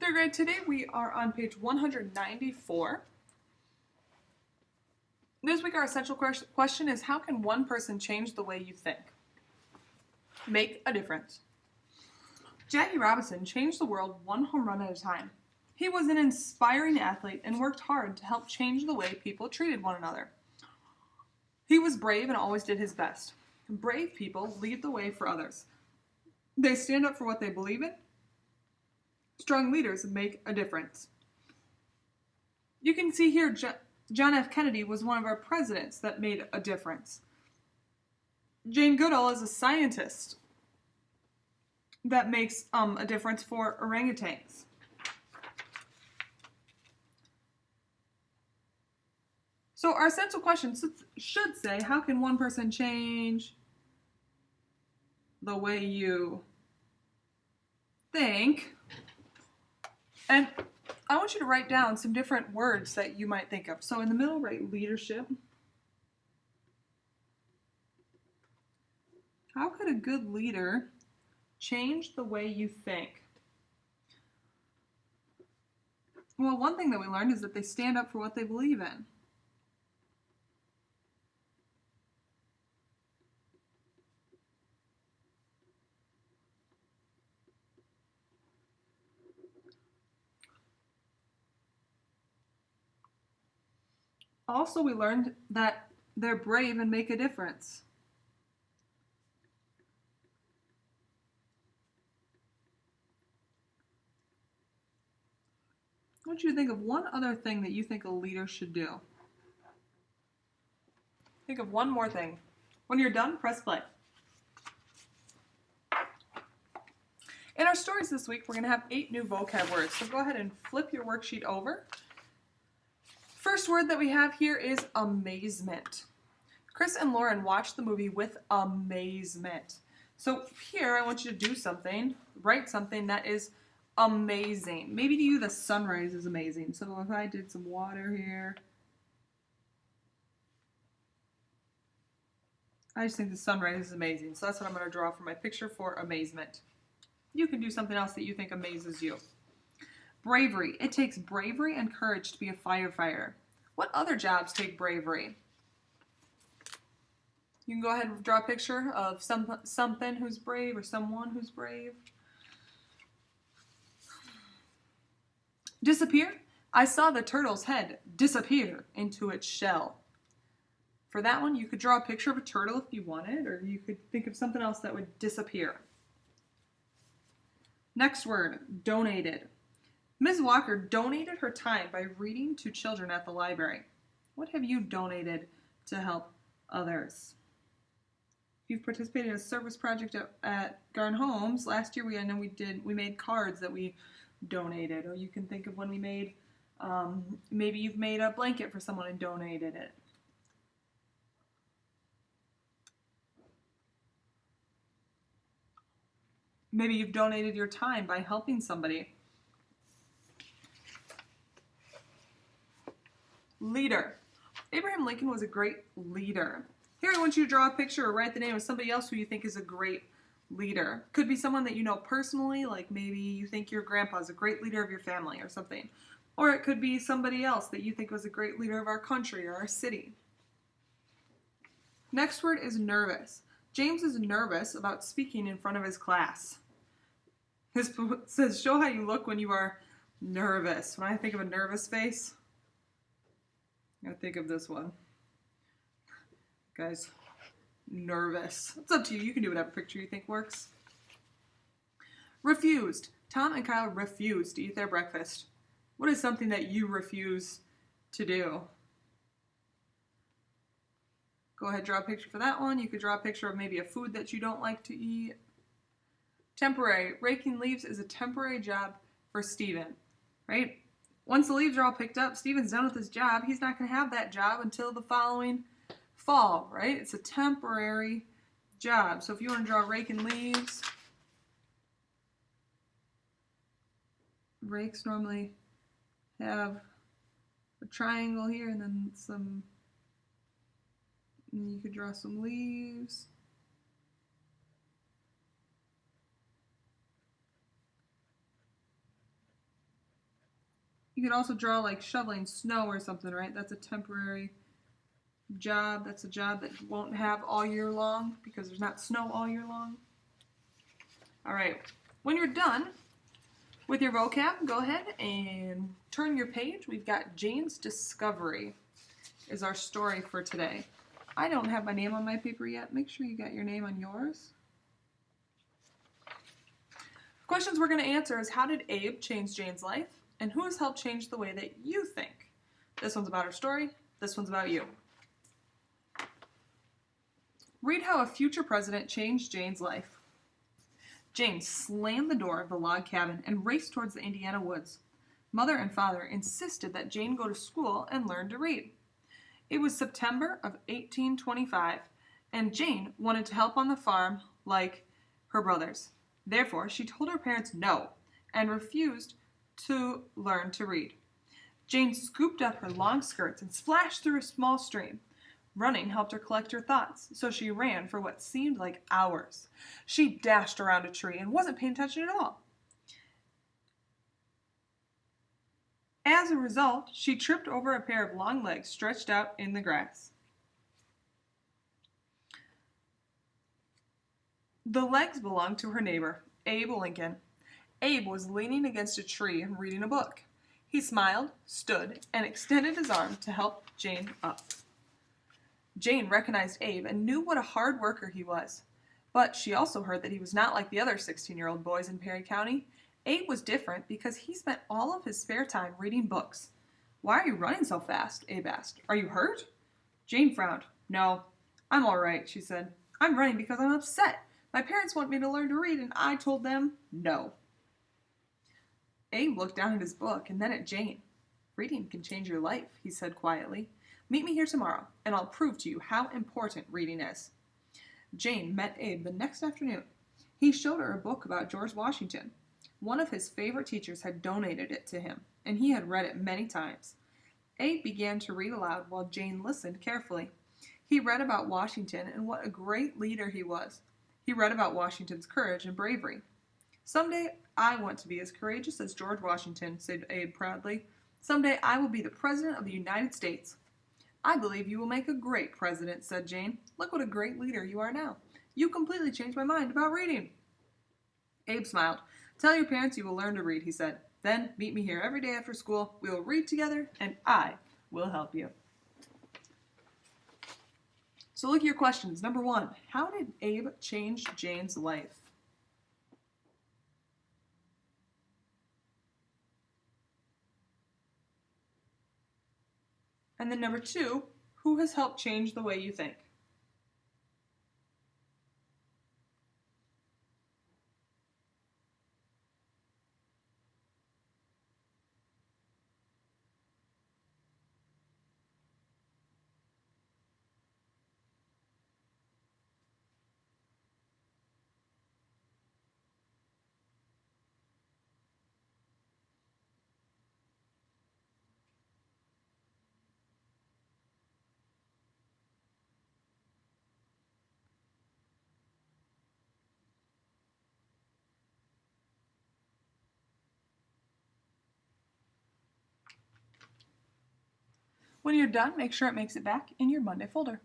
Third grade, today we are on page 194. This week our essential question is, how can one person change the way you think? Make a difference. Jackie Robinson changed the world one home run at a time. He was an inspiring athlete and worked hard to help change the way people treated one another. He was brave and always did his best. Brave people lead the way for others. They stand up for what they believe in. Strong leaders make a difference. You can see here John F. Kennedy was one of our presidents that made a difference. Jane Goodall is a scientist that makes a difference for orangutans. So our essential question should say, how can one person change the way you think? And I want you to write down some different words that you might think of. So in the middle, write leadership. How could a good leader change the way you think? Well, one thing that we learned is that they stand up for what they believe in. Also, we learned that they're brave and make a difference. I want you to think of one other thing that you think a leader should do. Think of one more thing. When you're done, press play. In our stories this week, we're going to have 8 new vocab words. So go ahead and flip your worksheet over. First word that we have here is amazement. Chris and Lauren watched the movie with amazement. So here I want you to do something, write something that is amazing. Maybe to you the sunrise is amazing. So if I did some water here, I just think the sunrise is amazing. So that's what I'm going to draw for my picture for amazement. You can do something else that you think amazes you. Bravery. It takes bravery and courage to be a firefighter. What other jobs take bravery? You can go ahead and draw a picture of something who's brave or someone who's brave. Disappear. I saw the turtle's head disappear into its shell. For that one, you could draw a picture of a turtle if you wanted, or you could think of something else that would disappear. Next word, donated. Ms. Walker donated her time by reading to children at the library. What have you donated to help others? If you've participated in a service project at Garden Homes, last year we made cards that we donated. Or you can think of when we made, maybe you've made a blanket for someone and donated it. Maybe you've donated your time by helping somebody. Leader. Abraham Lincoln was a great leader. Here I want you to draw a picture or write the name of somebody else who you think is a great leader. Could be someone that you know personally, like maybe you think your grandpa is a great leader of your family or something. Or it could be somebody else that you think was a great leader of our country or our city. Next word is nervous. James is nervous about speaking in front of his class. It says, show how you look when you are nervous. When I think of a nervous face, I think of this one. Guys, nervous. It's up to you. You can do whatever picture you think works. Refused. Tom and Kyle refused to eat their breakfast. What is something that you refuse to do? Go ahead, draw a picture for that one. You could draw a picture of maybe a food that you don't like to eat. Temporary. Raking leaves is a temporary job for Steven, right? Once the leaves are all picked up, Steven's done with his job. He's not going to have that job until the following fall, right? It's a temporary job. So if you want to draw raking leaves, rakes normally have a triangle here and then some, and you could draw some leaves. You could also draw like shoveling snow or something, right? That's a temporary job. That's a job that you won't have all year long because there's not snow all year long. All right. When you're done with your vocab, go ahead and turn your page. We've got Jane's Discovery is our story for today. I don't have my name on my paper yet. Make sure you got your name on yours. Questions we're going to answer is how did Abe change Jane's life? And who has helped change the way that you think? This one's about her story. This one's about you. Read how a future president changed Jane's life. Jane slammed the door of the log cabin and raced towards the Indiana woods. Mother and father insisted that Jane go to school and learn to read. It was September of 1825, and Jane wanted to help on the farm like her brothers. Therefore, she told her parents no and refused to learn to read. Jane scooped up her long skirts and splashed through a small stream. Running helped her collect her thoughts, so she ran for what seemed like hours. She dashed around a tree and wasn't paying attention at all. As a result, she tripped over a pair of long legs stretched out in the grass. The legs belonged to her neighbor, Abe Lincoln. Abe was leaning against a tree and reading a book. He smiled, stood, and extended his arm to help Jane up. Jane recognized Abe and knew what a hard worker he was. But she also heard that he was not like the other 16-year-old boys in Perry County. Abe was different because he spent all of his spare time reading books. "Why are you running so fast?" Abe asked. "Are you hurt?" Jane frowned. "No, I'm all right," she said. "I'm running because I'm upset. My parents want me to learn to read, and I told them no." Abe looked down at his book and then at Jane. "Reading can change your life," he said quietly. "Meet me here tomorrow, and I'll prove to you how important reading is." Jane met Abe the next afternoon. He showed her a book about George Washington. One of his favorite teachers had donated it to him, and he had read it many times. Abe began to read aloud while Jane listened carefully. He read about Washington and what a great leader he was. He read about Washington's courage and bravery. "Someday I want to be as courageous as George Washington," said Abe proudly. "Someday I will be the President of the United States." "I believe you will make a great president," said Jane. "Look what a great leader you are now. You completely changed my mind about reading." Abe smiled. "Tell your parents you will learn to read," he said. "Then meet me here every day after school. We will read together, and I will help you." So look at your questions. Number 1, how did Abe change Jane's life? And then number 2, who has helped change the way you think? When you're done, make sure it makes it back in your Monday folder.